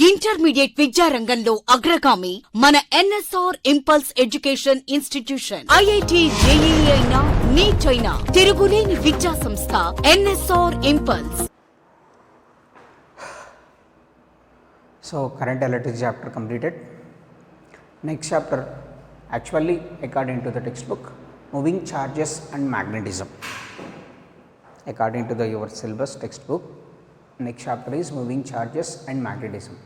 Intermediate విద్యారంగంలో అగ్రగామి మన NSR impulse education institution. IIT JEE అయినా నీట్ అయినా తిరుగులేని విద్యా సంస్థ NSR impulse. So current electric chapter completed. Next chapter, actually according to the textbook, moving charges and magnetism. According to your syllabus textbook, next chapter is moving charges and magnetism.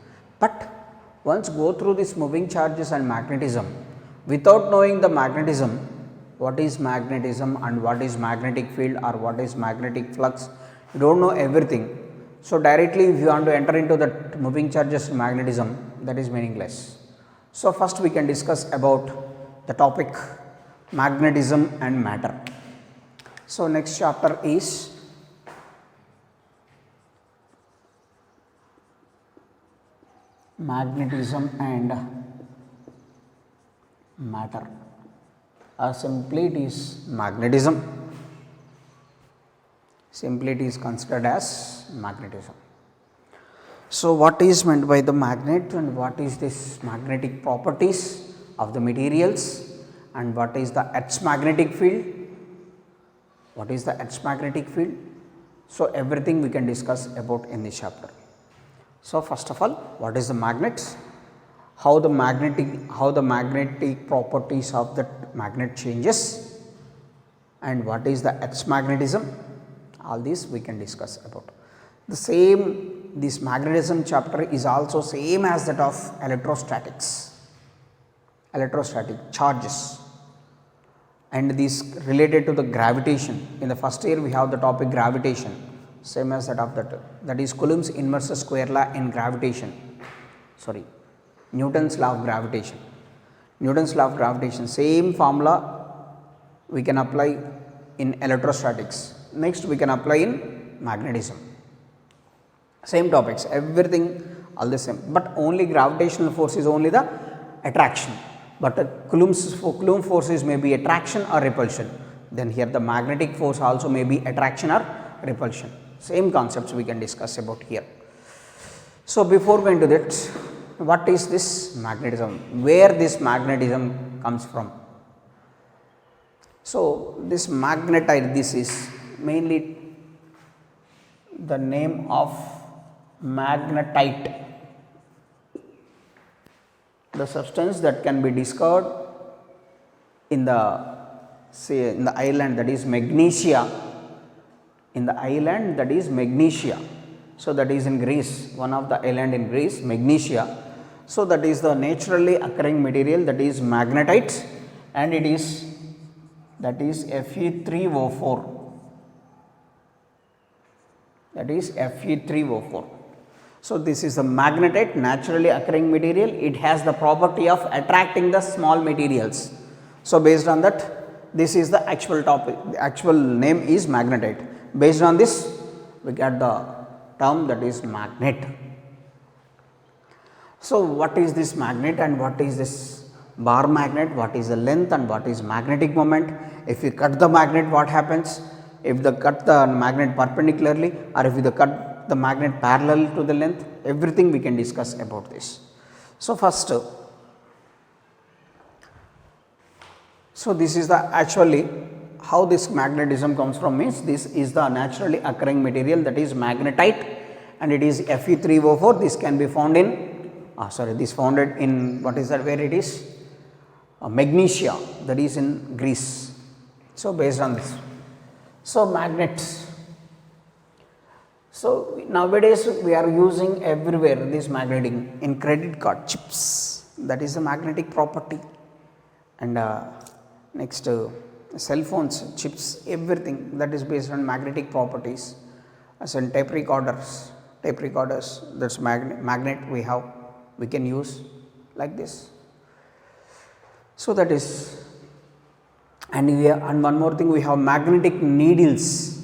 But once go through this moving charges and magnetism, without knowing the magnetism, what is magnetism and what is magnetic field or what is magnetic flux, you do not know everything. So directly if you want to enter into the moving charges and magnetism, that is meaningless. So first we can discuss about the topic magnetism and matter. So next chapter is magnetism and matter, or simply it is magnetism. Simply it is considered as magnetism. So what is meant by the magnet and what is this magnetic properties of the materials and what is the Earth's magnetic field? What is the Earth's magnetic field? So everything we can discuss about in this chapter. So first of all, what is the magnets? How the magnetic properties of the magnet changes, and what is the Earth's magnetism? All these we can discuss about. The same, this magnetism chapter is also same as that of electrostatics, electrostatic charges, and this related to the gravitation. In the first year we have the topic gravitation, same as that of that is Coulomb's inverse square law in gravitation, sorry, Newton's law of gravitation. Newton's law of gravitation, same formula we can apply in electrostatics. Next we can apply in magnetism, same topics, everything all the same, but only gravitational force is only the attraction, but Coulomb force is may be attraction or repulsion. Then here the magnetic force also may be attraction or repulsion, same concepts we can discuss about here. So before going to that, what is this magnetism, where this magnetism comes from? So this magnetite, this is mainly the name of magnetite, the substance that can be discovered in the, say, in the island that is Magnesia, in the island that is Magnesia. So that is in Greece, one of the island in Greece, Magnesia. So that is the naturally occurring material, that is magnetite, and it is, that is Fe3O4, that is Fe3O4. So this is the magnetite, naturally occurring material. It has the property of attracting the small materials. So based on that, this is the actual topic, the actual name is magnetite. Based on this we get the term that is magnet. So what is this magnet and what is this bar magnet, what is the length and what is magnetic moment? If you cut the magnet, what happens? If you cut the magnet perpendicularly or if you cut the magnet parallel to the length, everything we can discuss about this. So first, so this is the actually how this magnetism comes from, means this is the naturally occurring material, that is magnetite, and it is Fe3O4. This can be found in this founded in, what is that, where it is, Magnesia, that is in Greece. So based on this, so magnets, so nowadays we are using everywhere this magnetic, in credit card chips, that is a magnetic property, and next cell phones chips, everything that is based on magnetic properties. As in tape recorders, that's magnet we have, we can use like this. So that is, and one more thing, we have magnetic needles,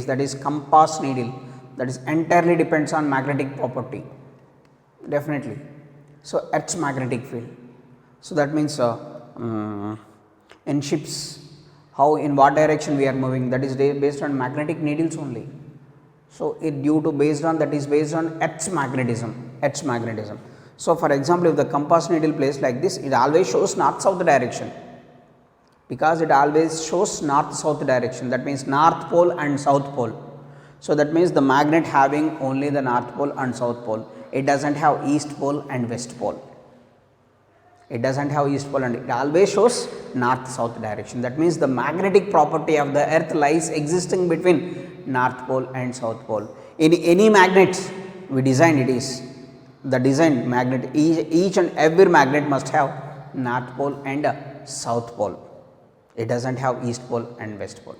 that is compass needle, that is entirely depends on magnetic property, definitely. So Earth's magnetic field, so that means in ships, how, in what direction we are moving, that is based on magnetic needles only. So it due to based on, that is based on Earth's magnetism. Earth's magnetism. So, for example, if the compass needle placed like this, it always shows north-south direction, because it always shows north-south direction, that means north pole and south pole. So, that means the magnet having only the north pole and south pole, it does not have east pole and west pole. It does not have east pole, and it always shows north south direction. That means the magnetic property of the earth lies existing between north pole and south pole. In any magnet we design, it is the designed magnet, each and every magnet must have north pole and south pole. It does not have east pole and west pole.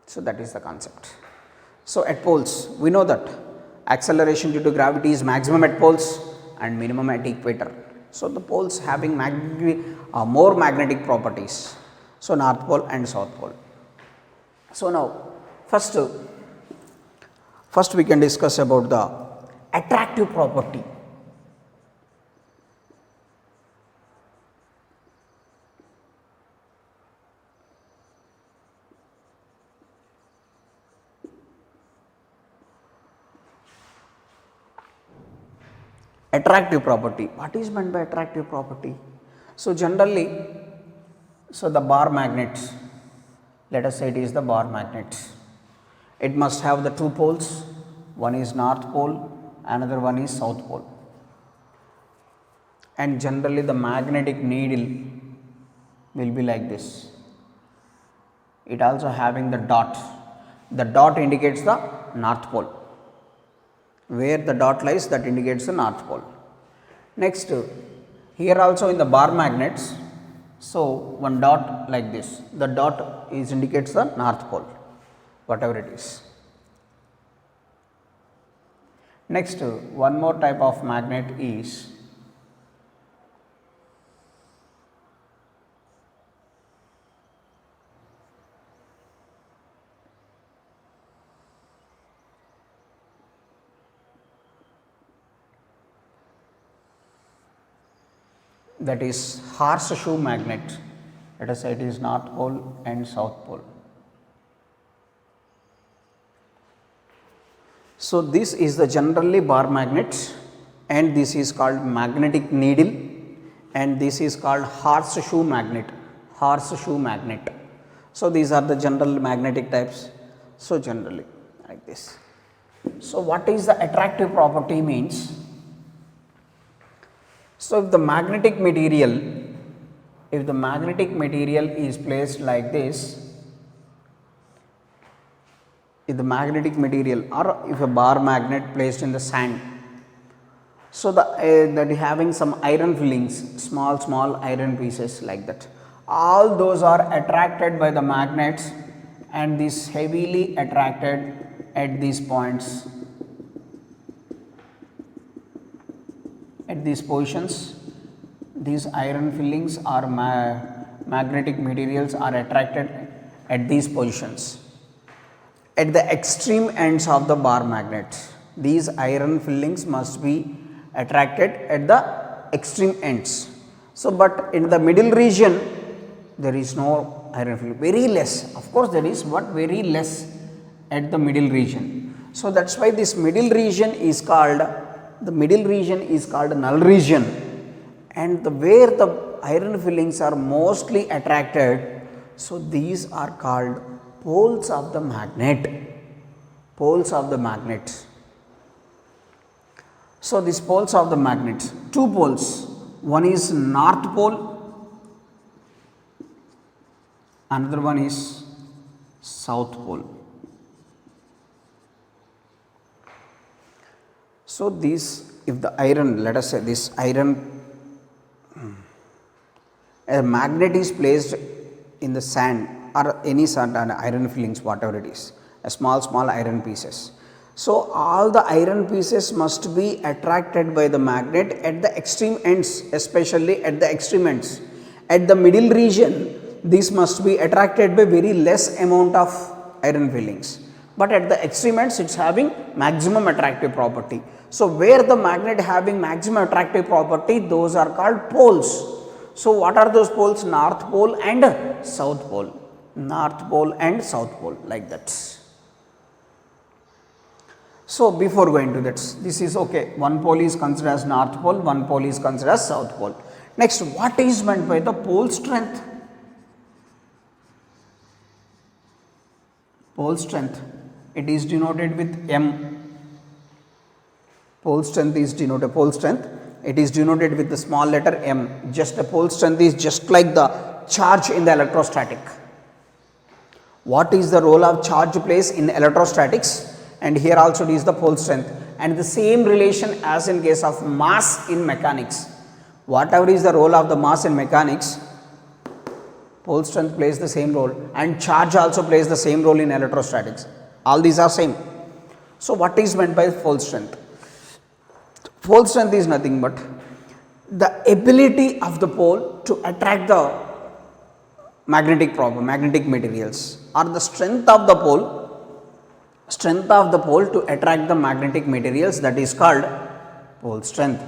So, that is the concept. So, at poles we know that acceleration due to gravity is maximum at poles and minimum at equator. So, the poles having more magnetic properties. So, north pole and south pole. So, now first we can discuss about the attractive property. Attractive property. What is meant by attractive property? So, generally, so the bar magnet, let us say it is the bar magnet. It must have the two poles, one is north pole, another one is south pole. And generally the magnetic needle will be like this. It also having the dot. The dot indicates the north pole. Where the dot lies, that indicates the north pole. Next, here also in the bar magnets, so one dot like this, the dot is indicates the north pole, whatever it is. Next, one more type of magnet is that is horseshoe magnet. Let us say it is north pole and south pole. So, this is the generally bar magnet, and this is called magnetic needle, and this is called horseshoe magnet, horseshoe magnet. So, these are the general magnetic types. So, generally like this. So, what is the attractive property means? So, if the magnetic material is placed like this, if the magnetic material or if a bar magnet placed in the sand, so that having some iron fillings, small iron pieces like that, all those are attracted by the magnets, and this heavily attracted at these points. At these positions, these iron fillings or magnetic materials are attracted at these positions. At the extreme ends of the bar magnet, these iron fillings must be attracted at the extreme ends. So, but in the middle region there is no iron filling, very less, of course there is, but very less at the middle region. So, that is why this middle region is called null region, and where the iron fillings are mostly attracted, so these are called poles of the magnet, poles of the magnet. So, these poles of the magnet, two poles, one is north pole, another one is south pole. So, these, if the iron, let us say this iron, a magnet is placed in the sand or any sand and iron fillings, whatever it is, a small iron pieces. So, all the iron pieces must be attracted by the magnet at the extreme ends, especially at the extreme ends. At the middle region, these must be attracted by very less amount of iron fillings, but at the extreme ends it is having maximum attractive property. So, where the magnet having maximum attractive property, those are called poles. So, what are those poles? North pole and south pole, north pole and south pole, like that. So before going to that, this is okay. One pole is considered as north pole, one pole is considered as south pole. Next, what is meant by the pole strength? Pole strength, it is denoted with M. Pole strength is denoted, pole strength, it is denoted with the small letter M. Just the pole strength is just like the charge in the electrostatic. What is the role of charge plays in electrostatics? And here also it is the pole strength, and the same relation as in case of mass in mechanics. Whatever is the role of the mass in mechanics, pole strength plays the same role, and charge also plays the same role in electrostatics. All these are same. So what is meant by pole strength? Pole strength is nothing but the ability of the pole to attract the magnetic materials, or the strength of the pole to attract the magnetic materials, that is called pole strength.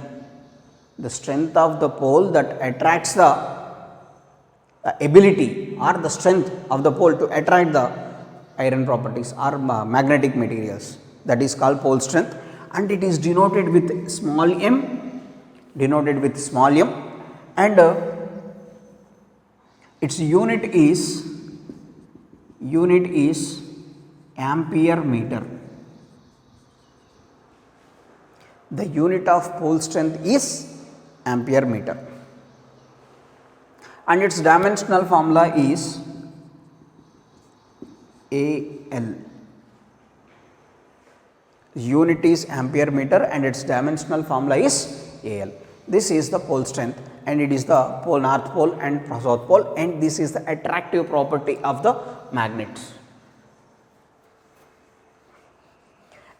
The strength of the pole that attracts the ability or the strength of the pole to attract the iron properties or magnetic materials, that is called pole strength, and it is denoted with small m, and its unit is ampere meter. The unit of pole strength is ampere meter, and its dimensional formula is AL. Unit is ampere meter and its dimensional formula is AL. This is the pole strength, and it is the pole, north pole and south pole, and this is the attractive property of the magnets.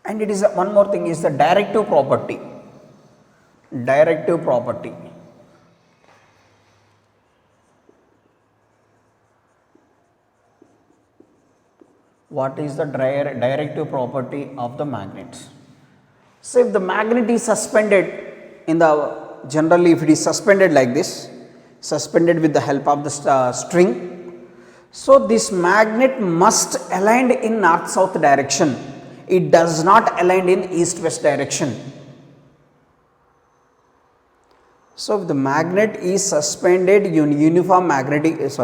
And it is one more thing is the directive property. What is the directive property of the magnets? So if the magnet is suspended in the, generally if it is suspended like this, suspended with the help of the string, so this magnet must align in north south direction. It does not align in east west direction. So if the magnet is suspended in uniform magnetic, if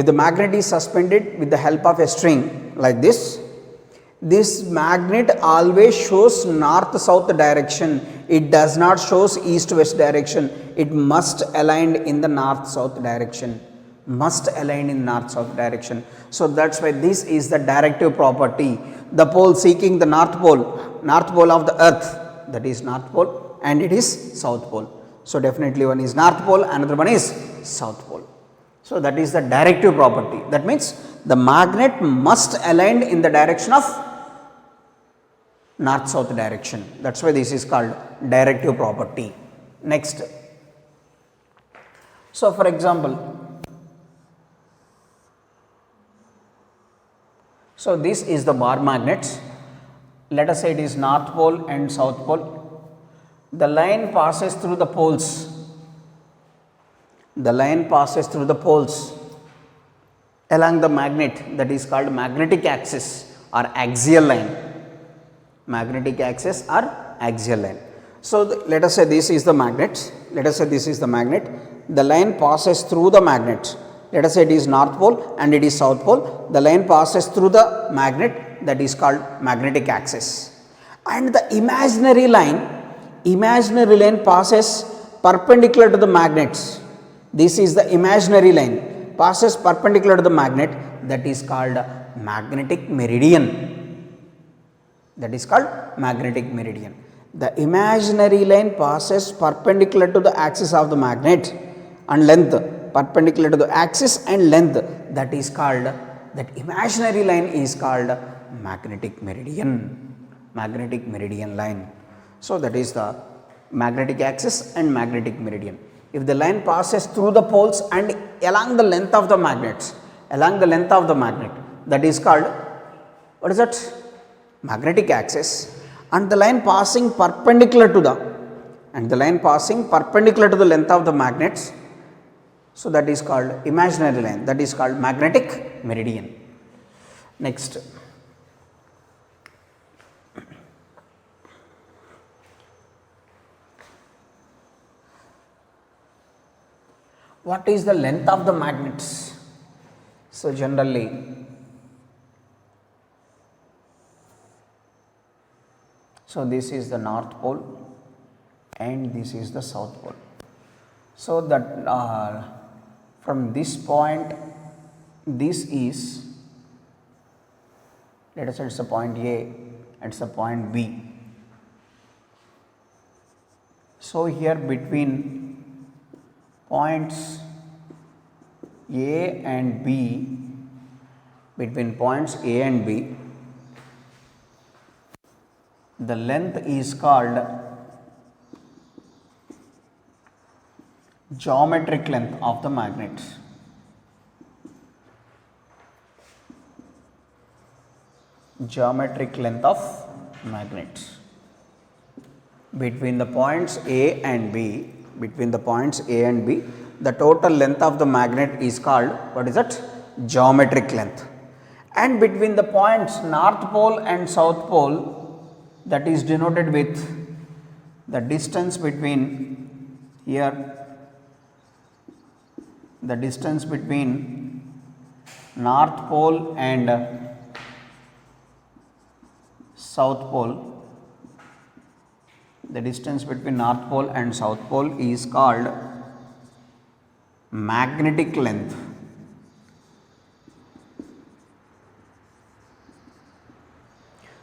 the magnet is suspended with the help of a string like this, this magnet always shows north south direction. It does not shows east west direction. It must align in the north south direction. So that's why this is the directive property. The pole seeking the north pole of the earth, that is north pole, and it is south pole. So definitely one is north pole, another one is south pole. So that is the directive property. That means the magnet must align in the direction of north south direction. That's why this is called directive property. Next, so for example, so this is the bar magnets. Let us say it is north pole and south pole. The line passes through the poles. Along the magnet, that is called magnetic axis or axial line. So let us say this is the magnet. The line passes through the magnet. Let us say it is north pole and it is south pole. The line passes through the magnet, that is called magnetic axis. And the imaginary line passes perpendicular to the magnets. This is the imaginary line, passes perpendicular to the magnet, that is called magnetic meridian. The imaginary line passes perpendicular to the axis of the magnet and length, perpendicular to the axis and length, that is called, that imaginary line is called magnetic meridian line. So that is the magnetic axis and magnetic meridian. If the line passes through the poles and along the length of the magnet, that is called, what is that? Magnetic axis, and the line passing perpendicular to the length of the magnets, so that is called imaginary line, that is called magnetic meridian. Next, What is the length of the magnets? So generally, so this is the north pole and this is the south pole. So that from this point, this is, let us say it's a point A, it's a point B. So here between points A and B, between points A and B, the length is called geometric length of the magnet. Geometric length of magnets. Between the points A and B, between the points A and B, the total length of the magnet is called, what is it? Geometric length. And between the points north pole and south pole, that is denoted with the distance between here, the distance between north pole and south pole, the distance between north pole and south pole is called magnetic length.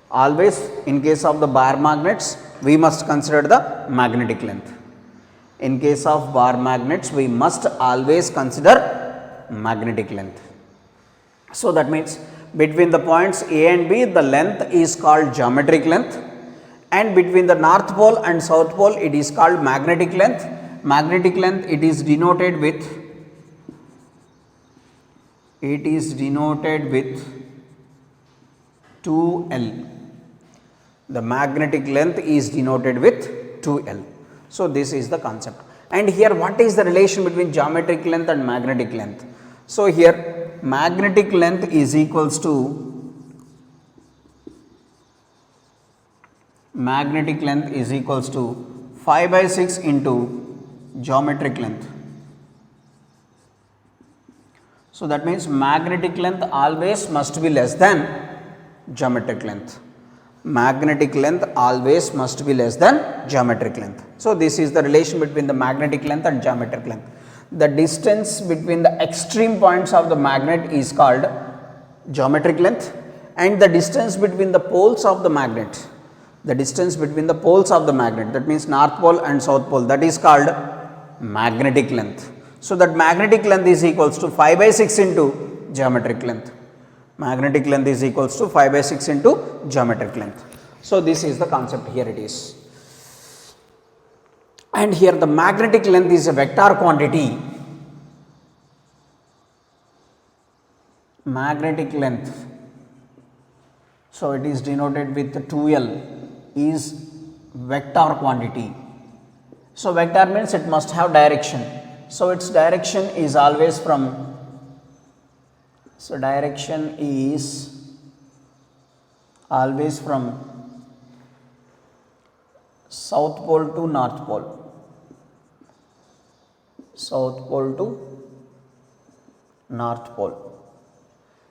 Always in case of the bar magnets, we must consider the magnetic length. In case of bar magnets, we must always consider magnetic length. So that means between the points A and B, the length is called geometric length, and between the north pole and south pole, it is called magnetic length. Magnetic length, it is denoted with 2L. The magnetic length is denoted with 2L. So this is the concept. And here, what is the relation between geometric length and magnetic length? So here, magnetic length is equals to 5/6 into geometric length. So that means magnetic length always must be less than geometric length. Magnetic length always must be less than geometric length. So this is the relation between the magnetic length and geometric length. The distance between the extreme points of the magnet is called geometric length, and the distance between the poles of the magnet, that means north pole and south pole, that is called magnetic length. So that magnetic length is equals to 5/6 into geometric length. Magnetic length is equals to 5/6 into geometric length. So this is the concept, here it is. And here the magnetic length is a vector quantity. Magnetic length, so it is denoted with 2L, is vector quantity. So vector means it must have direction. So its direction is always from, so direction is always from south pole to north pole. South pole to north pole.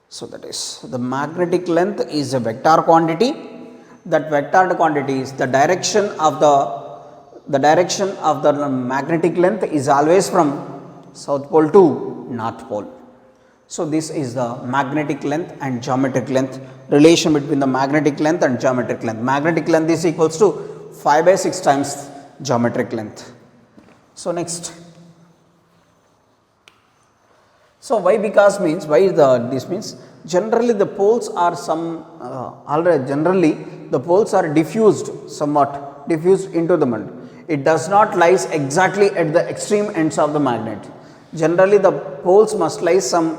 So that is, the magnetic length is a vector quantity. That vector quantity is the direction of the magnetic length is always from south pole to north pole. So this is the magnetic length and geometric length, relation between the magnetic length and geometric length. Magnetic length is equals to 5/6 times geometric length. So next, so why because means, why this means, generally the poles are generally the poles are diffused, somewhat diffused into the magnet. It does not lies exactly at the extreme ends of the magnet. Generally the poles must lie some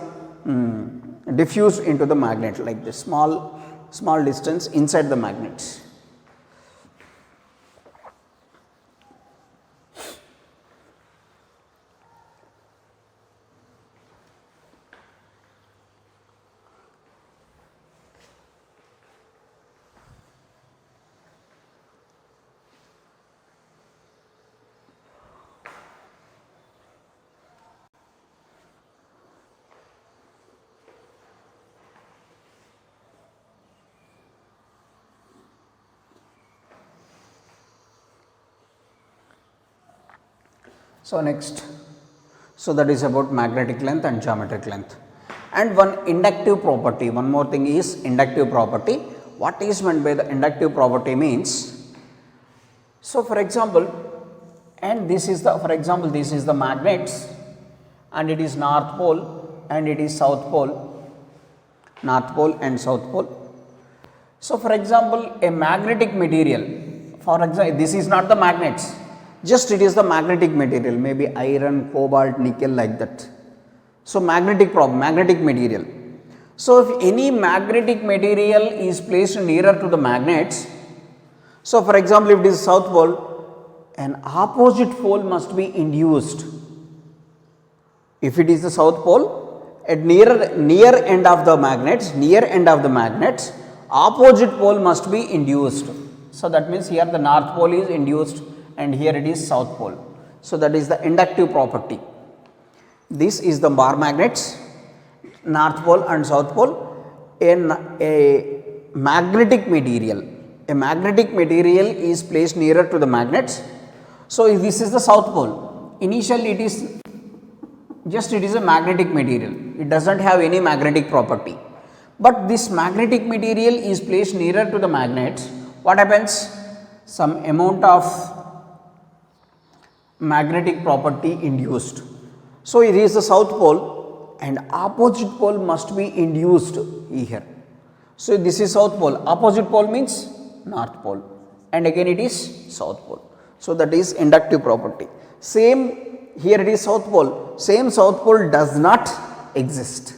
diffused into the magnet, like the small distance inside the magnets. So, next, so that is about magnetic length and geometric length. And one inductive property, one more thing is inductive property. What is meant by the inductive property means, so for example, and this is the, for example, this is the magnets and it is north pole and it is south pole, north pole and south pole. So, for example, a magnetic material, for example, this is not the magnets, just it is the magnetic material, maybe iron, cobalt, nickel, like that. So, magnetic material. So, if any magnetic material is placed nearer to the magnets, so for example, if it is south pole, an opposite pole must be induced. If it is the south pole, at near end of the magnets, opposite pole must be induced. So, that means here the north pole is induced and here it is south pole. So, that is the inductive property. This is the bar magnets, north pole and south pole. A magnetic material is placed nearer to the magnets. So, if this is the south pole, initially it is a magnetic material, it does not have any magnetic property, but this magnetic material is placed nearer to the magnets. What happens? Some amount of magnetic property induced. So, it is the south pole and opposite pole must be induced here. So, this is south pole, opposite pole means north pole and again it is south pole. So, that is inductive property. Same here it is south pole, same south pole does not exist.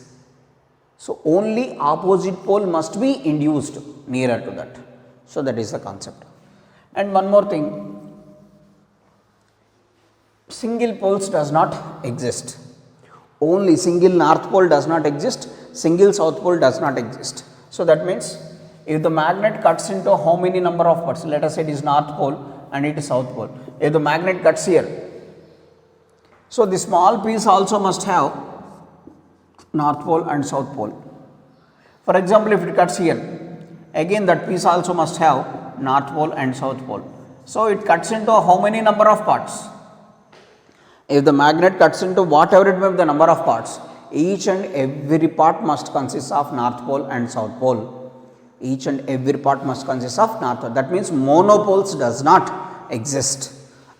So, only opposite pole must be induced nearer to that. So, that is the concept. And one more thing, single poles does not exist, only single north pole does not exist, single south pole does not exist. So, that means if the magnet cuts into how many number of parts, let us say it is north pole and it is south pole, if the magnet cuts here, so the small piece also must have north pole and south pole. For example, if it cuts here, again that piece also must have north pole and south pole. So, it cuts into how many number of parts? If the magnet cuts into whatever it may be the number of parts, each and every part must consist of north pole and south pole. Each and every part must consist of north pole. That means monopoles does not exist.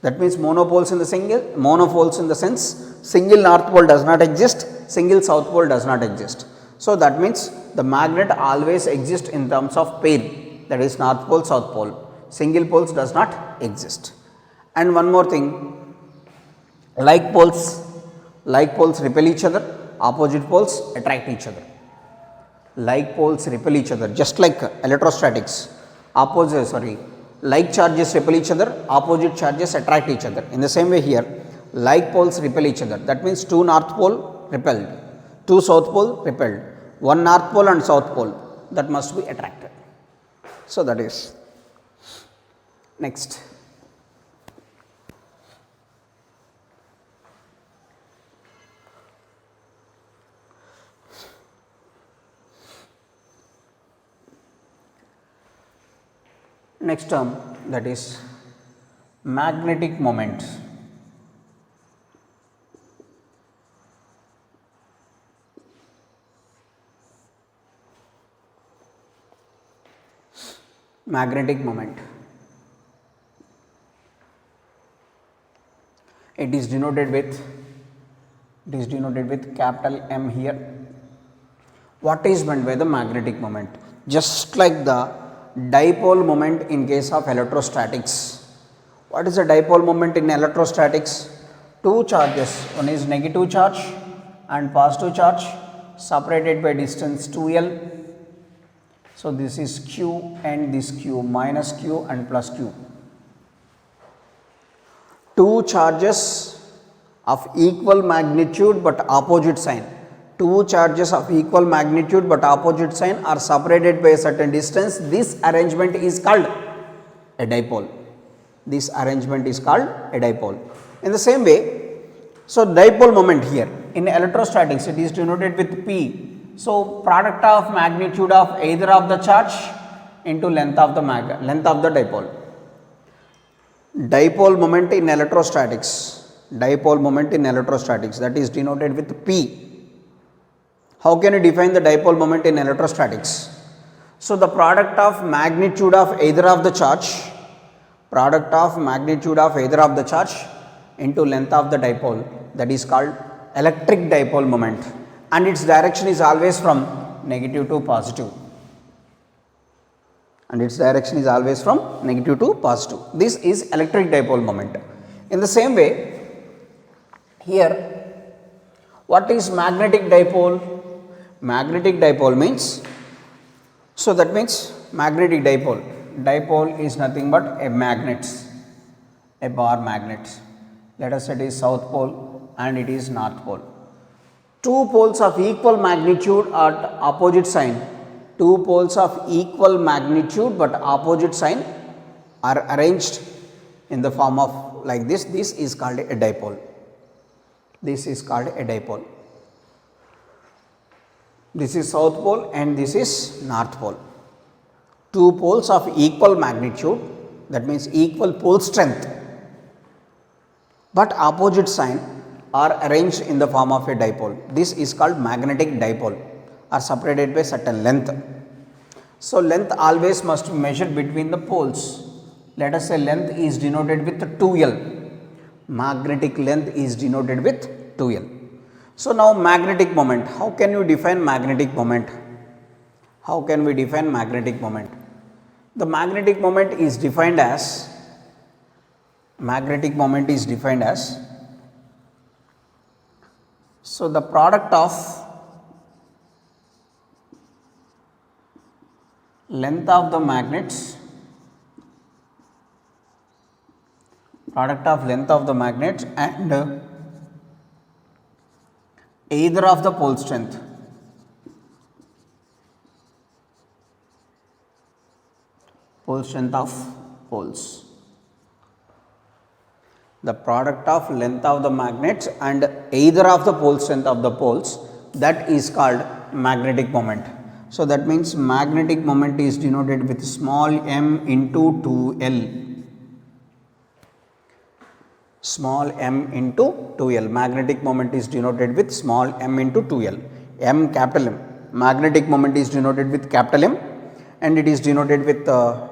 That means monopoles in the sense single north pole does not exist, single south pole does not exist. So, that means the magnet always exists in terms of pair, that is north pole, south pole, single poles does not exist. And one more thing, like poles repel each other, opposite poles attract each other. Like poles repel each other, just like electrostatics, like charges repel each other, opposite charges attract each other. In the same way here, like poles repel each other, that means two north pole repelled, two south pole repelled, one north pole and south pole that must be attracted. So, that is next. Next term, that is magnetic moment. Magnetic moment. It is denoted with capital M here. What is meant by the magnetic moment? Just like the dipole moment in case of electrostatics. What is the dipole moment in electrostatics? Two charges, one is negative charge and positive charge separated by distance 2L. So, this is Q and this Q, minus Q and plus Q. Two charges of equal magnitude but opposite sign. Two charges of equal magnitude but opposite sign are separated by a certain distance. This arrangement is called a dipole. This arrangement is called a dipole. In the same way, so dipole moment here in electrostatics, it is denoted with P. So, product of magnitude of either of the charge into length of the dipole. Dipole moment in electrostatics. dipole moment in electrostatics, that is denoted with P. How can you define the dipole moment in electrostatics? So, the product of magnitude of either of the charge, into length of the dipole, that is called electric dipole moment, and its direction is always from negative to positive. This is electric dipole moment. In the same way, here what is magnetic dipole? Magnetic dipole means, so that means magnetic dipole is nothing but a magnet, a bar magnet. Let us say it is south pole and it is north pole. Two poles of equal magnitude at opposite sign, but opposite sign are arranged in the form of like this. This is called a dipole. This is south pole and this is north pole. Two poles of equal magnitude, that means equal pole strength, but opposite sign are arranged in the form of a dipole. This is called magnetic dipole, are separated by certain length. So, length always must be measured between the poles. Let us say length is denoted with 2L. Magnetic length is denoted with 2L. So, now magnetic moment. How can you define magnetic moment? The magnetic moment is defined as so the product of length of the magnets and either of the pole strength. Of poles. The product of length of the magnets and either of the pole strength of the poles, that is called magnetic moment. So, that means magnetic moment is denoted with small m into 2L. Magnetic moment is denoted with small m into 2L. Capital M. Magnetic moment is denoted with capital M, and it is denoted with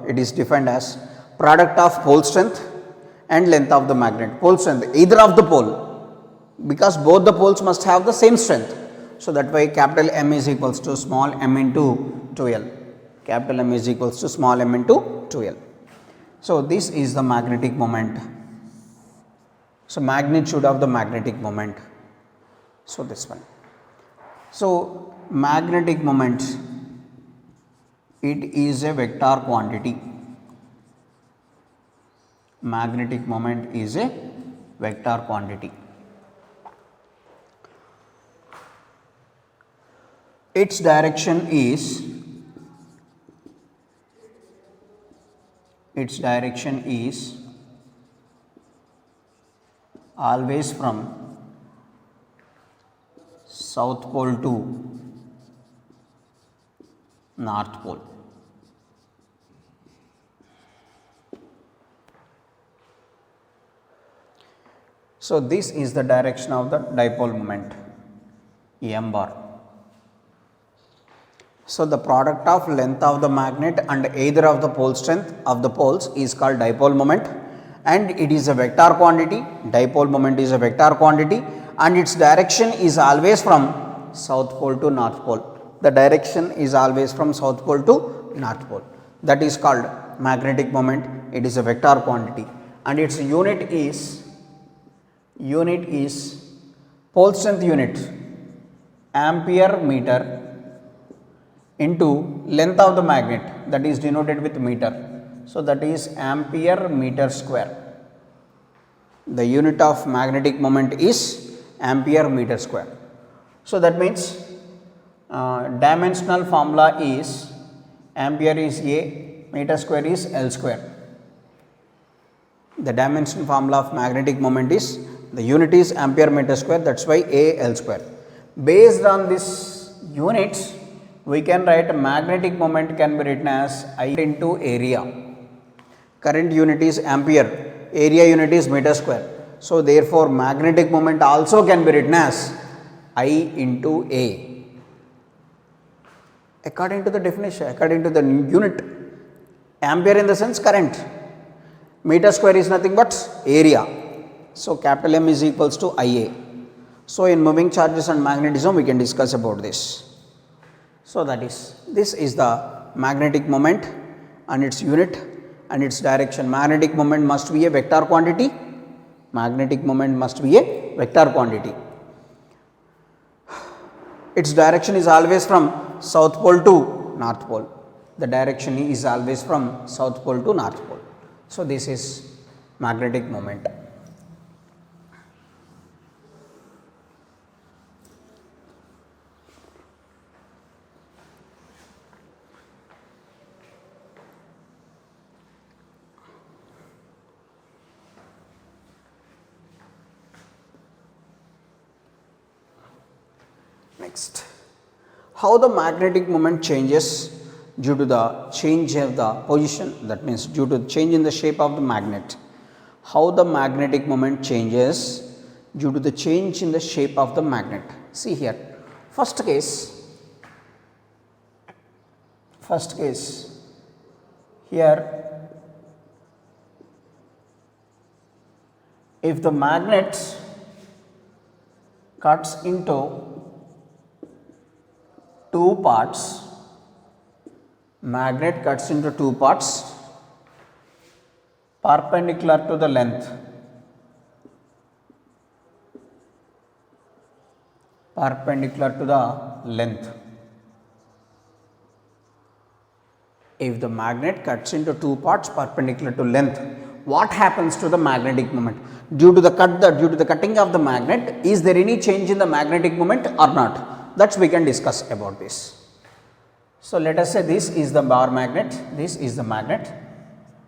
it is defined as product of pole strength and length of the magnet. Pole strength, either of the pole, because both the poles must have the same strength. So, that way capital M is equals to small m into 2L. So, this is the magnetic moment. So, magnitude of the magnetic moment. So, this one. So, magnetic moment, it is a vector quantity. Magnetic moment is a vector quantity. Its direction is always from south pole to north pole. So, this is the direction of the dipole moment, m bar. So, the product of length of the magnet and either of the pole strength of the poles is called dipole moment, and it is a vector quantity. Dipole moment is a vector quantity and its direction is always from south pole to north pole. The direction is always from south pole to north pole. That is called magnetic moment. It is a vector quantity and its unit is pole strength unit ampere meter into length of the magnet, that is denoted with meter. So, that is ampere meter square. The unit of magnetic moment is ampere meter square. So, that means dimensional formula is ampere is A, meter square is L square. The dimensional formula of magnetic moment is, the unit is ampere meter square, that is why A L square. Based on this units, we can write magnetic moment can be written as I into area. Current unit is ampere, area unit is meter square. So therefore magnetic moment also can be written as I into A. According to the definition, according to the unit, ampere in the sense current, meter square is nothing but area. So capital M is equals to IA. So in moving charges and magnetism we can discuss about this. So that is, this is the magnetic moment and its unit and its direction. Magnetic moment must be a vector quantity. Magnetic moment must be a vector quantity. Its direction is always from south pole to north pole. The direction is always from south pole to north pole. So this is magnetic moment. Next, how the magnetic moment changes due to the change of the position, that means due to change in the shape of the magnet. How the magnetic moment changes due to the change in the shape of the magnet. See here, first case, here if the magnet cuts into two parts, magnet cuts into two parts perpendicular to the length, If the magnet cuts into two parts perpendicular to length, what happens to the magnetic moment? Due to the cutting of the magnet, is there any change in the magnetic moment or not? That we can discuss about this. So let us say this is the bar magnet, this is the magnet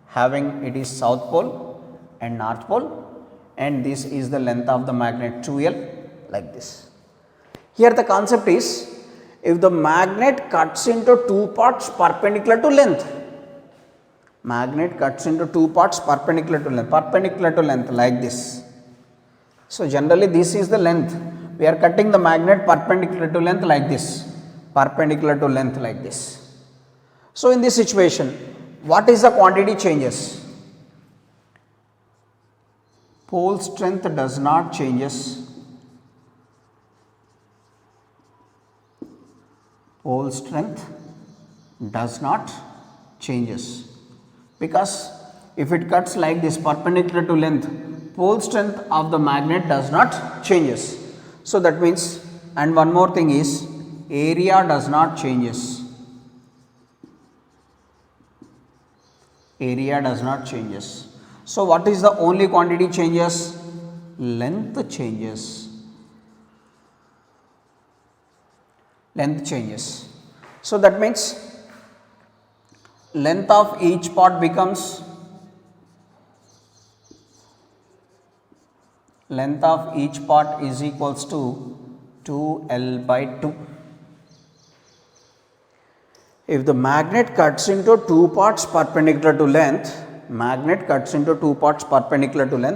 having it is south pole and north pole, and this is the length of the magnet 2L, like this. Here the concept is, if the magnet cuts into two parts perpendicular to length, like this. So generally this is the length. We are cutting the magnet perpendicular to length like this, So in this situation, what is the quantity changes? Pole strength does not changes. Because if it cuts like this perpendicular to length, pole strength of the magnet does not changes. So that means, and one more thing is, area does not changes. So what is the only quantity changes? Length changes. So that means length of each part becomes is equals to 2L by 2. If the magnet cuts into two parts perpendicular to length,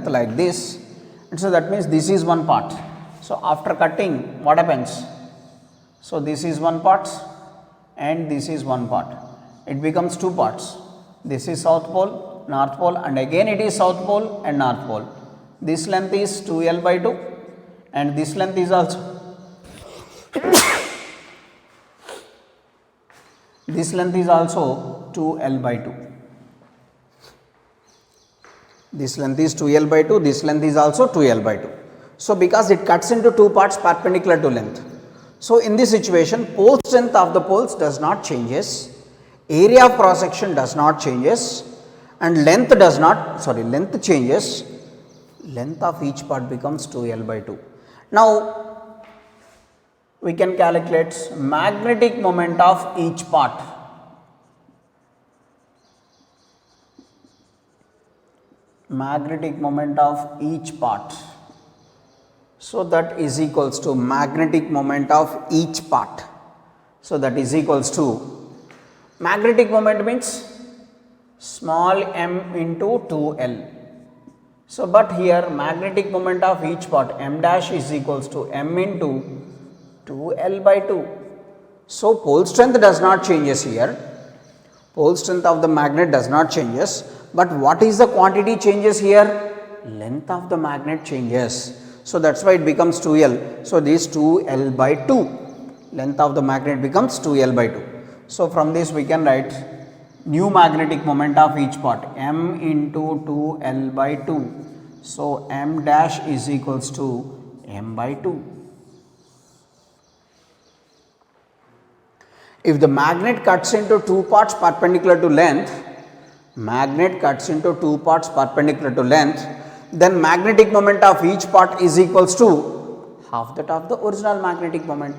like this, and so that means this is one part. So after cutting, what happens? So this is one part and this is one part. It becomes two parts. This is south pole, north pole, and again it is south pole and north pole. This length is 2L by 2 and this length is also this length is also 2L by 2. This length is 2L by 2, this length is also 2L by 2. So because it cuts into two parts perpendicular to length. So in this situation, pole strength of the poles does not changes, area of cross section does not changes, and length changes. Length of each part becomes 2L by 2. Now we can calculate magnetic moment of each part. So that is equals to magnetic moment of each part. So that is equals to, magnetic moment means small m into 2L. So, but here magnetic moment of each part m dash is equals to m into 2L by 2. So, pole strength does not changes here, pole strength of the magnet does not changes, but what is the quantity changes here? Length of the magnet changes. So, that is why it becomes 2L. So, this 2L by 2, length of the magnet becomes 2L by 2. So, from this we can write new magnetic moment of each part m into 2L by 2. So, m dash is equals to m by 2. If the magnet cuts into two parts perpendicular to length, magnet cuts into two parts perpendicular to length, then magnetic moment of each part is equals to half that of the original magnetic moment.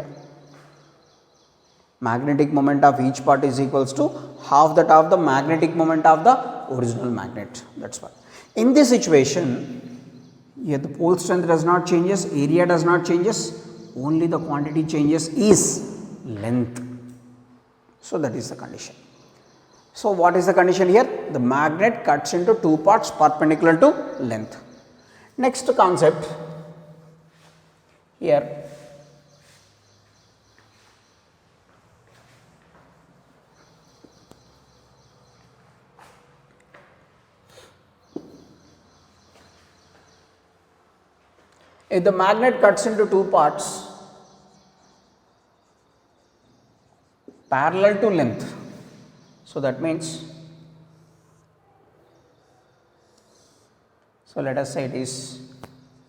Magnetic moment of each part is equals to half that of the magnetic moment of the original magnet. That is why. In this situation, here the pole strength does not changes, area does not changes, only the quantity changes is length. So, that is the condition. So, what is the condition here? The magnet cuts into two parts perpendicular to length. Next concept here, if the magnet cuts into two parts parallel to length, so that means, so let us say it is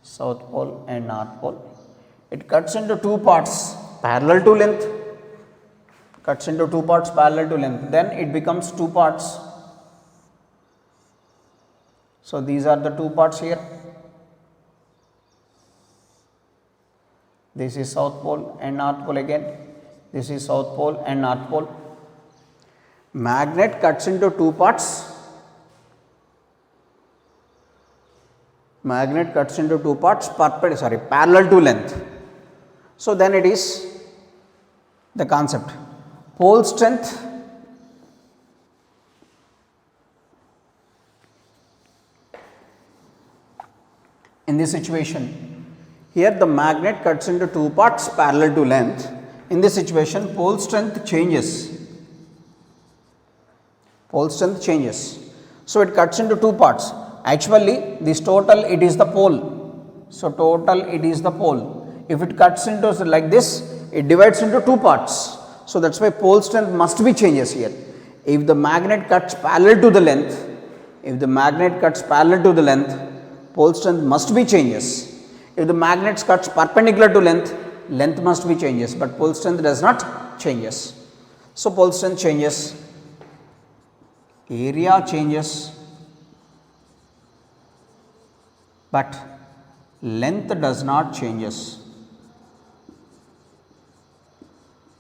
south pole and north pole, it cuts into two parts parallel to length, cuts into two parts parallel to length, then it becomes two parts. So, these are the two parts here, this is south pole and north pole again, this is south pole and north pole. Magnet cuts into two parts, magnet cuts into two parts parallel to length. So, then it is the concept pole strength in this situation. Here the magnet cuts into two parts parallel to length. In this situation, pole strength changes. Pole strength changes. So, it cuts into two parts. Actually, this total it is the pole. So, total it is the pole. If it cuts into like this, it divides into two parts. So, that is why pole strength must be changes here. If the magnet cuts parallel to the length, if the magnet cuts parallel to the length, pole strength must be changes. If the magnet cuts perpendicular to length, length must be changes, but pole strength does not changes. So, pole strength changes, area changes, but length does not changes.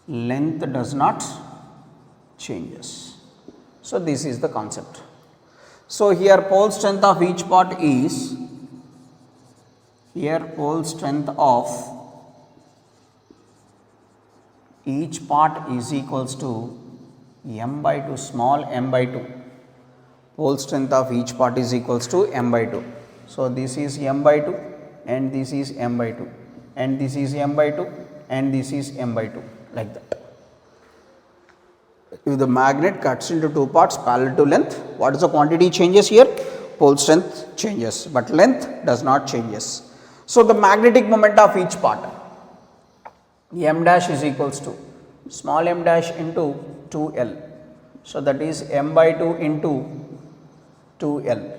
Length does not changes. So, this is the concept. So, here pole strength of each part is, here pole strength of each part is equals to m by 2, small m by 2. Pole strength of each part is equals to m by 2. So, this is m by 2 and this is m by 2 and this is m by 2 and this is m by 2, like that. If the magnet cuts into two parts parallel to length, what is the quantity changes here? Pole strength changes, but length does not changes. So, the magnetic moment of each part m dash is equals to small m dash into 2L. So, that is m by 2 into 2L,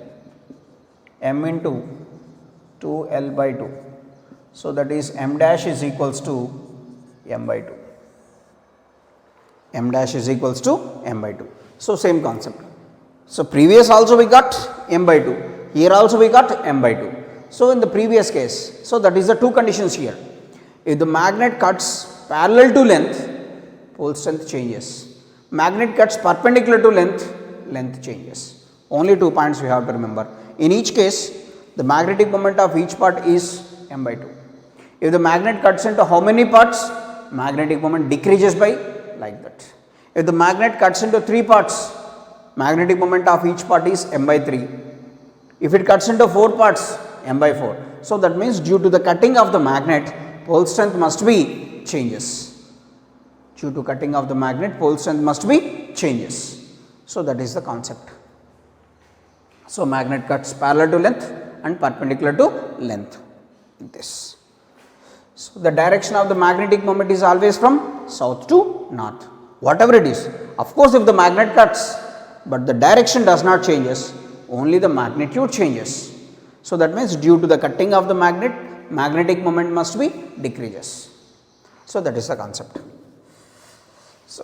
m into 2L by 2. So, that is m dash is equals to m by 2, m dash is equals to m by 2. So, same concept. So, previous also we got m by 2, here also we got m by 2. So, in the previous case, so that is the two conditions here. If the magnet cuts parallel to length, pole strength changes. Magnet cuts perpendicular to length, length changes. Only 2 points we have to remember. In each case, the magnetic moment of each part is m by 2. If the magnet cuts into how many parts? Magnetic moment decreases by like that. If the magnet cuts into 3 parts, magnetic moment of each part is m by 3. If it cuts into 4 parts, m by 4. So that means due to the cutting of the magnet, pole strength must be changes. Due to cutting of the magnet, pole strength must be changes. So that is the concept. So magnet cuts parallel to length and perpendicular to length. This. So the direction of the magnetic moment is always from south to north. Whatever it is. Of course, if the magnet cuts, but the direction does not changes, only the magnitude changes. So that means due to the cutting of the magnet, magnetic moment must be decreases. So that is the concept. So